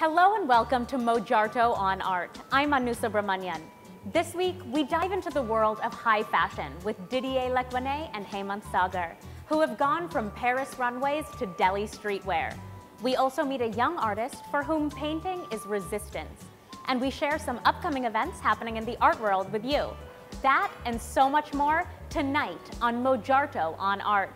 Hello and welcome to Mojarto On Art. I'm Anu Subramanian. This week, we dive into the world of high fashion with Didier Lecoanet and Hemant Sagar, who have gone from Paris runways to Delhi streetwear. We also meet a young artist for whom painting is resistance. And we share some upcoming events happening in the art world with you. That and so much more tonight on Mojarto On Art.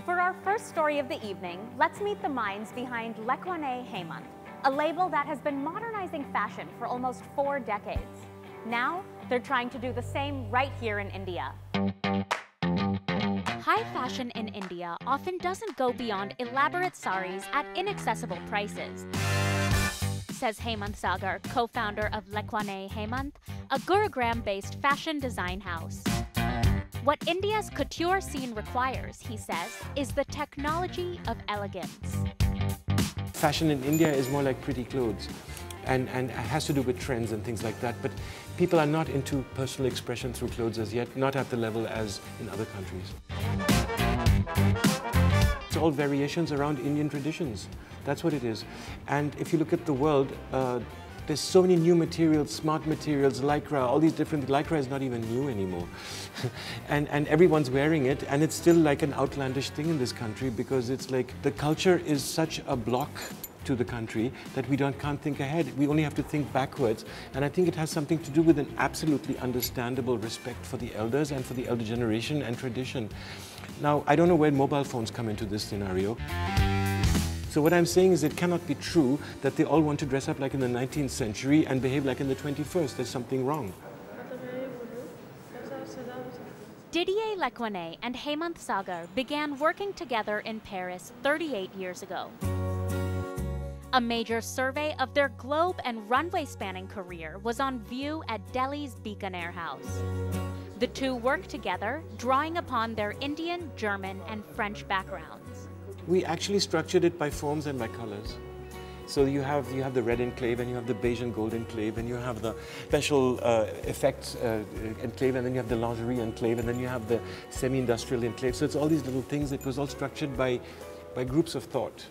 For our first story of the evening, let's meet the minds behind Lecoanet Hemant, a label that has been modernizing fashion for almost 4 decades. Now, they're trying to do the same right here in India. High fashion in India often doesn't go beyond elaborate saris at inaccessible prices, says Hemant Sagar, co-founder of Lecoanet Hemant, a Gurugram-based fashion design house. What India's couture scene requires, he says, is the technology of elegance. Fashion in India is more like pretty clothes and it has to do with trends and things like that, but people are not into personal expression through clothes as yet, not at the level as in other countries. It's all variations around Indian traditions. That's what it is. And if you look at the world, there's so many new materials, smart materials, Lycra, all these different, Lycra is not even new anymore. and everyone's wearing it, and it's still like an outlandish thing in this country because it's like the culture is such a block to the country that we can't think ahead. We only have to think backwards. And I think it has something to do with an absolutely understandable respect for the elders and for the elder generation and tradition. Now, I don't know where mobile phones come into this scenario. So what I'm saying is it cannot be true that they all want to dress up like in the 19th century and behave like in the 21st. There's something wrong. Didier Lecoanet and Hemant Sagar began working together in Paris 38 years ago. A major survey of their globe and runway-spanning career was on view at Delhi's Bikaner house. The two worked together, drawing upon their Indian, German, and French backgrounds. We actually structured it by forms and by colors. So you have the red enclave, and you have the beige and gold enclave, and you have the special effects enclave, and then you have the lingerie enclave, and then you have the semi-industrial enclave. So it's all these little things. It was all structured by groups of thought.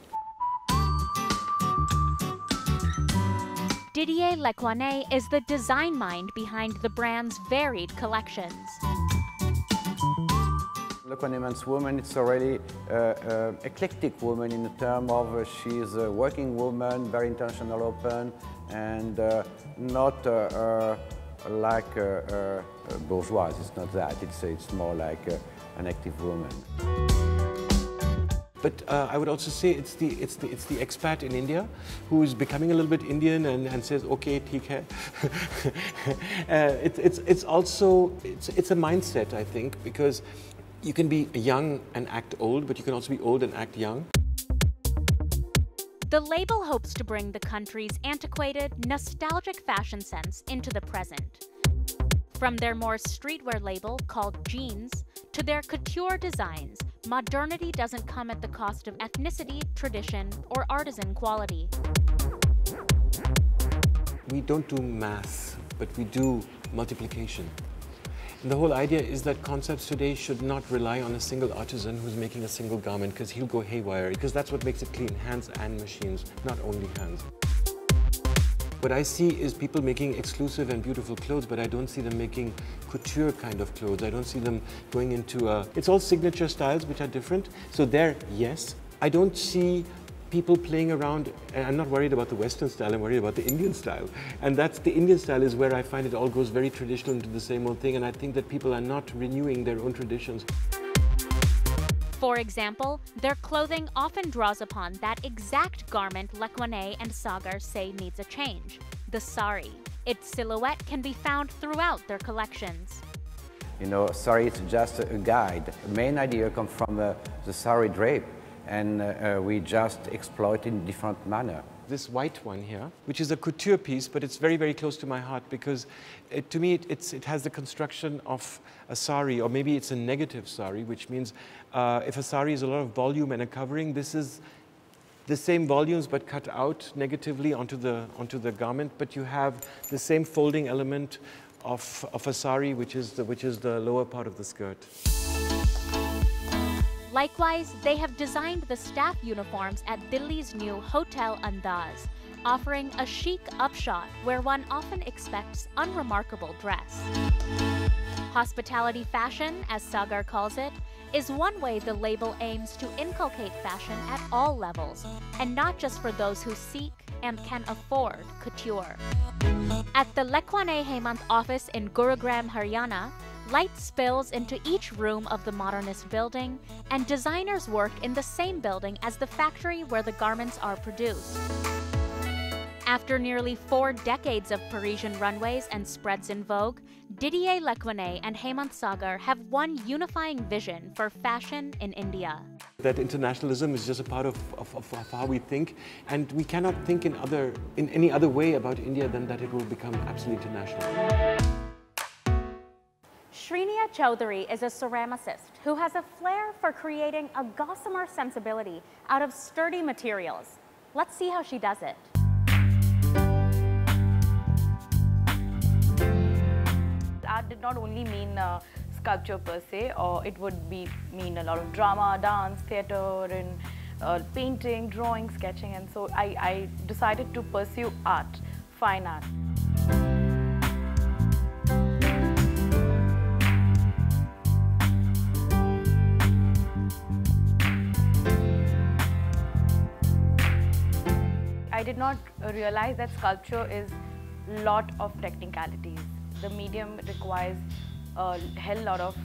Didier Lecoanet is the design mind behind the brand's varied collections. Lecoanet's woman, it's a really eclectic woman in the term of she's a working woman, very intentional, open, and not like a bourgeois. It's not that. It's more like an active woman. But I would also say it's the expat in India who is becoming a little bit Indian and says, okay, theek hai. It's a mindset, I think, because you can be young and act old, but you can also be old and act young. The label hopes to bring the country's antiquated, nostalgic fashion sense into the present. From their more streetwear label called Jeans to their couture designs, modernity doesn't come at the cost of ethnicity, tradition, or artisan quality. We don't do math, but we do multiplication. And the whole idea is that concepts today should not rely on a single artisan who's making a single garment, because he'll go haywire, because that's what makes it clean, hands and machines, not only hands. What I see is people making exclusive and beautiful clothes, but I don't see them making couture kind of clothes. I don't see them going into it's all signature styles which are different. So there, yes. I don't see people playing around, and I'm not worried about the Western style, I'm worried about the Indian style. And that's the Indian style is where I find it all goes very traditional into the same old thing, and I think that people are not renewing their own traditions. For example, their clothing often draws upon that exact garment Lecoanet and Sagar say needs a change, the sari. Its silhouette can be found throughout their collections. You know, sari is just a guide. The main idea comes from the sari drape, and we just exploit it in different manner. This white one here, which is a couture piece, but it's very, very close to my heart because to me it has the construction of a sari, or maybe it's a negative sari, which means if a sari is a lot of volume and a covering, this is the same volumes but cut out negatively onto the garment, but you have the same folding element of a sari, which is the lower part of the skirt. Likewise, they have designed the staff uniforms at Delhi's new Hotel Andaz, offering a chic upshot where one often expects unremarkable dress. Hospitality fashion, as Sagar calls it, is one way the label aims to inculcate fashion at all levels, and not just for those who seek and can afford couture. At the Lecoanet Hemant office in Gurugram, Haryana, light spills into each room of the modernist building, and designers work in the same building as the factory where the garments are produced. After nearly 4 decades of Parisian runways and spreads in vogue, Didier Lecoanet and Hemant Sagar have one unifying vision for fashion in India. That internationalism is just a part of how we think, and we cannot think in any other way about India than that it will become absolutely international. Srinia Chowdhury is a ceramicist who has a flair for creating a gossamer sensibility out of sturdy materials. Let's see how she does it. Art did not only mean sculpture per se, or it would mean a lot of drama, dance, theatre, and painting, drawing, sketching, and so I decided to pursue art, fine art. I did not realize that sculpture is a lot of technicalities. The medium requires a hell lot of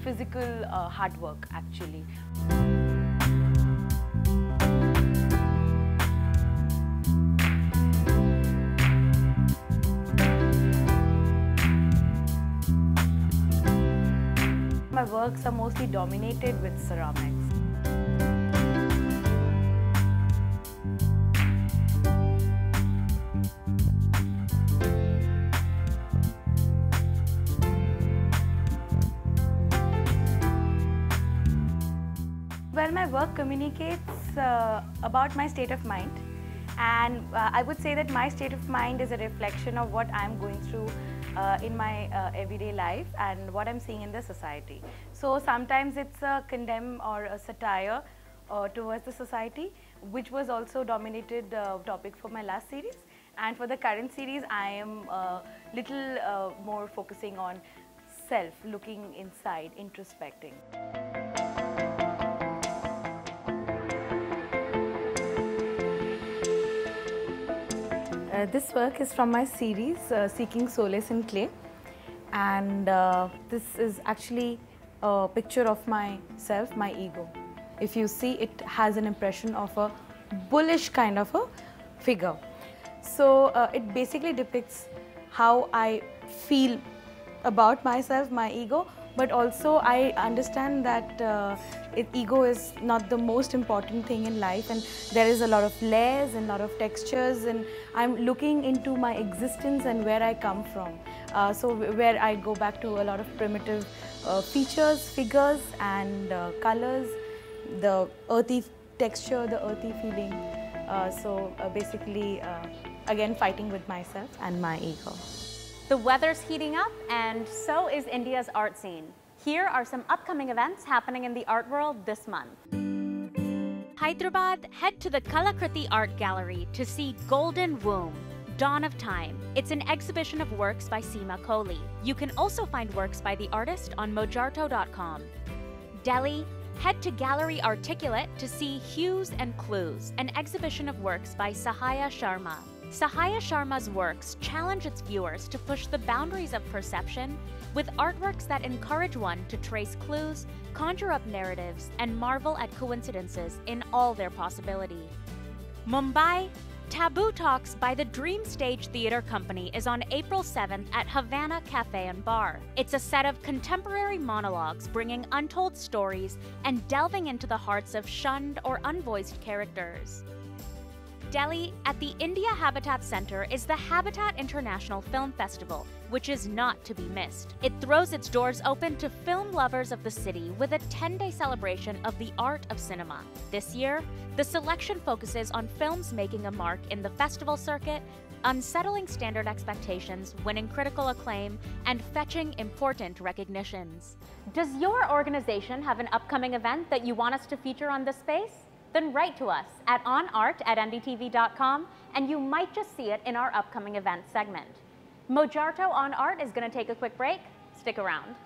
physical hard work, actually. My works are mostly dominated with ceramics. Well, my work communicates about my state of mind, and I would say that my state of mind is a reflection of what I'm going through in my everyday life and what I'm seeing in the society. So sometimes it's a condemn or a satire towards the society, which was also dominated topic for my last series. And for the current series, I am a little more focusing on self, looking inside, introspecting. This work is from my series, Seeking Solace in Clay, and this is actually a picture of myself, my ego. If you see, it has an impression of a bullish kind of a figure. So it basically depicts how I feel about myself, my ego, but also I understand that ego is not the most important thing in life, and there is a lot of layers and a lot of textures, and I'm looking into my existence and where I come from. So where I go back to a lot of primitive features, figures and colors, the earthy texture, the earthy feeling. Basically, again, fighting with myself and my ego. The weather's heating up, and so is India's art scene. Here are some upcoming events happening in the art world this month. Hyderabad, head to the Kalakriti Art Gallery to see Golden Womb, Dawn of Time. It's an exhibition of works by Seema Kohli. You can also find works by the artist on mojarto.com. Delhi, head to Gallery Articulate to see Hues and Clues, an exhibition of works by Sahaya Sharma. Sahaya Sharma's works challenge its viewers to push the boundaries of perception with artworks that encourage one to trace clues, conjure up narratives, and marvel at coincidences in all their possibility. Mumbai, Taboo Talks by the Dream Stage Theatre Company is on April 7th at Havana Cafe and Bar. It's a set of contemporary monologues bringing untold stories and delving into the hearts of shunned or unvoiced characters. Delhi, at the India Habitat Center is the Habitat International Film Festival, which is not to be missed. It throws its doors open to film lovers of the city with a 10-day celebration of the art of cinema. This year, the selection focuses on films making a mark in the festival circuit, unsettling standard expectations, winning critical acclaim, and fetching important recognitions. Does your organization have an upcoming event that you want us to feature on this space? Then write to us at onart@ndtv.com and you might just see it in our upcoming events segment. Mojarto On Art is going to take a quick break. Stick around.